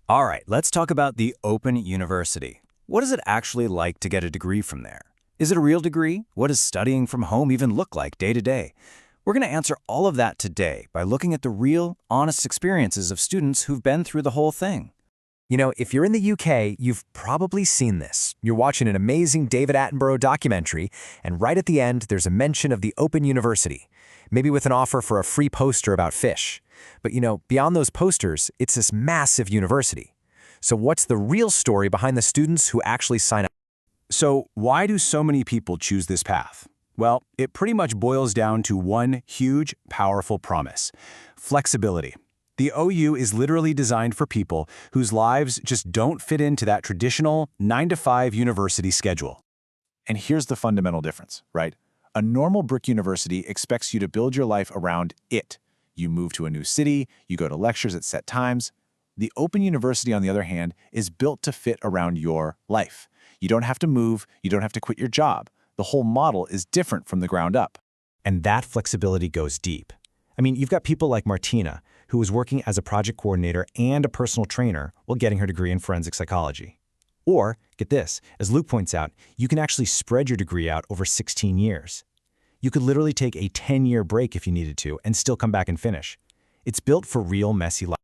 All right, let's talk about the Open University. What is it actually like to get a degree from there? Is it a real degree? What does studying from home even look like day to day? We're going to answer all of that today by looking at the real, honest experiences of students who've been through the whole thing. If you're in the UK, you've probably seen this. You're watching an amazing David Attenborough documentary, and right at the end, there's a mention of the Open University, maybe with an offer for a free poster about fish. But beyond those posters, it's this massive university. So what's the real story behind the students who actually sign up? So why do so many people choose this path? Well, it pretty much boils down to one huge, powerful promise: flexibility. The OU is literally designed for people whose lives just don't fit into that traditional 9-to-5 university schedule. And here's the fundamental difference, right? A normal brick university expects you to build your life around it. You move to a new city, you go to lectures at set times. The Open University, on the other hand, is built to fit around your life. You don't have to move, you don't have to quit your job. The whole model is different from the ground up. And that flexibility goes deep. You've got people like Martina, who was working as a project coordinator and a personal trainer while getting her degree in forensic psychology. Or, get this, as Luke points out, you can actually spread your degree out over 16 years. You could literally take a 10-year break if you needed to and still come back and finish. It's built for real messy life.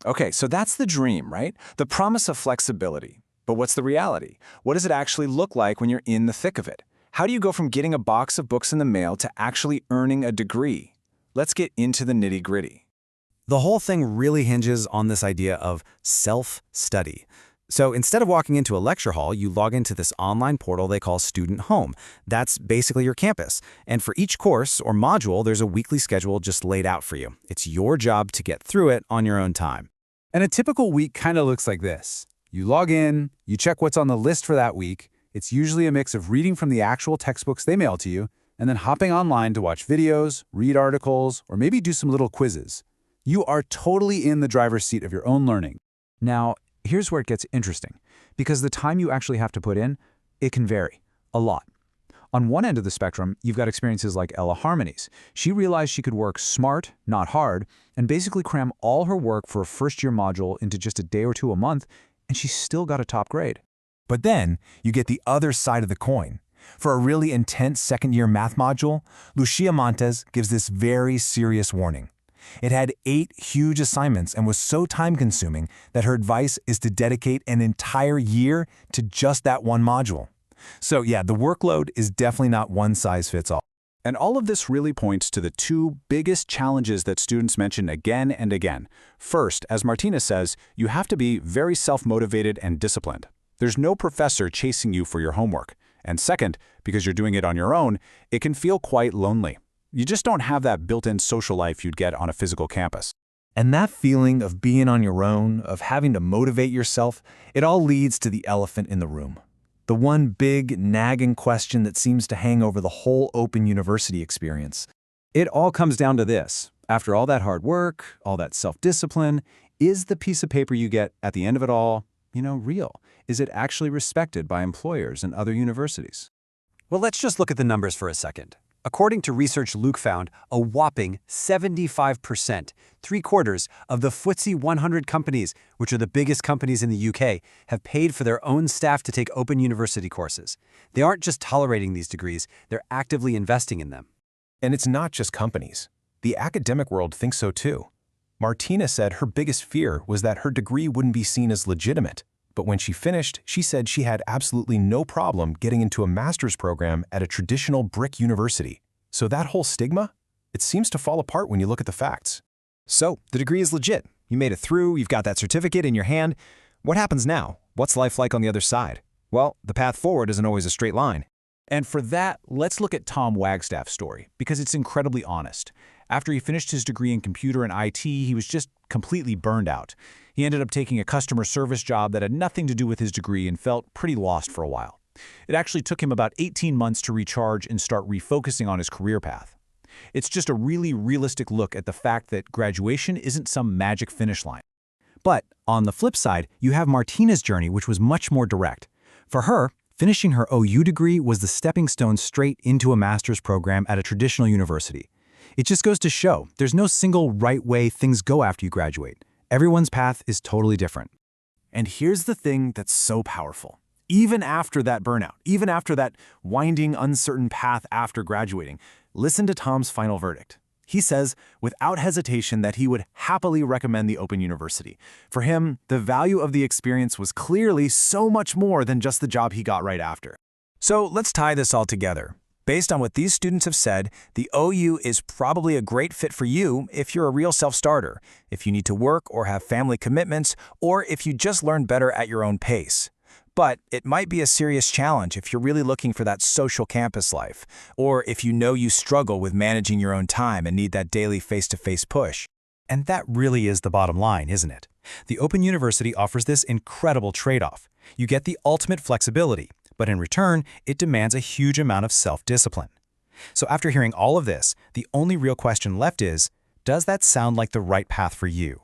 Okay, so that's the dream, right? The promise of flexibility. But what's the reality? What does it actually look like when you're in the thick of it? How do you go from getting a box of books in the mail to actually earning a degree? Let's get into the nitty-gritty. The whole thing really hinges on this idea of self-study. So instead of walking into a lecture hall, you log into this online portal they call Student Home. That's basically your campus. And for each course or module, there's a weekly schedule just laid out for you. It's your job to get through it on your own time. And a typical week kind of looks like this. You log in, you check what's on the list for that week. It's usually a mix of reading from the actual textbooks they mail to you, and then hopping online to watch videos, read articles, or maybe do some little quizzes. You are totally in the driver's seat of your own learning. Now, here's where it gets interesting, because the time you actually have to put in, it can vary a lot. On one end of the spectrum, you've got experiences like Ella Harmony's. She realized she could work smart, not hard, and basically cram all her work for a first-year module into just a day or two a month, and she still got a top grade. But then, you get the other side of the coin. For a really intense second-year math module, Lucia Montes gives this very serious warning. It had 8 huge assignments and was so time-consuming that her advice is to dedicate an entire year to just that one module. So yeah, the workload is definitely not one size fits all. And all of this really points to the two biggest challenges that students mention again and again. First, as Martina says, you have to be very self-motivated and disciplined. There's no professor chasing you for your homework. And second, because you're doing it on your own, it can feel quite lonely. You just don't have that built-in social life you'd get on a physical campus. And that feeling of being on your own, of having to motivate yourself, it all leads to the elephant in the room. The one big, nagging question that seems to hang over the whole Open University experience. It all comes down to this. After all that hard work, all that self-discipline, is the piece of paper you get at the end of it all, real? Is it actually respected by employers and other universities? Well, let's just look at the numbers for a second. According to research Luke found, a whopping 75%, 3/4 of the FTSE 100 companies, which are the biggest companies in the UK, have paid for their own staff to take Open University courses. They aren't just tolerating these degrees, they're actively investing in them. And it's not just companies. The academic world thinks so too. Martina said her biggest fear was that her degree wouldn't be seen as legitimate. But when she finished, she said she had absolutely no problem getting into a master's program at a traditional brick university. So that whole stigma, it seems to fall apart when you look at the facts. So, the degree is legit. You made it through, you've got that certificate in your hand. What happens now? What's life like on the other side? Well, the path forward isn't always a straight line. And for that, let's look at Tom Wagstaff's story, because it's incredibly honest. After he finished his degree in computer and IT, he was just completely burned out. He ended up taking a customer service job that had nothing to do with his degree and felt pretty lost for a while. It actually took him about 18 months to recharge and start refocusing on his career path. It's just a really realistic look at the fact that graduation isn't some magic finish line. But on the flip side, you have Martina's journey, which was much more direct. For her, finishing her OU degree was the stepping stone straight into a master's program at a traditional university. It just goes to show there's no single right way things go after you graduate. Everyone's path is totally different. And here's the thing that's so powerful. Even after that burnout, even after that winding, uncertain path after graduating, listen to Tom's final verdict. He says, without hesitation, that he would happily recommend the Open University. For him, the value of the experience was clearly so much more than just the job he got right after. So let's tie this all together. Based on what these students have said, the OU is probably a great fit for you if you're a real self-starter, if you need to work or have family commitments, or if you just learn better at your own pace. But it might be a serious challenge if you're really looking for that social campus life, or if you know you struggle with managing your own time and need that daily face-to-face push. And that really is the bottom line, isn't it? The Open University offers this incredible trade-off. You get the ultimate flexibility, but in return, it demands a huge amount of self-discipline. So after hearing all of this, the only real question left is, does that sound like the right path for you?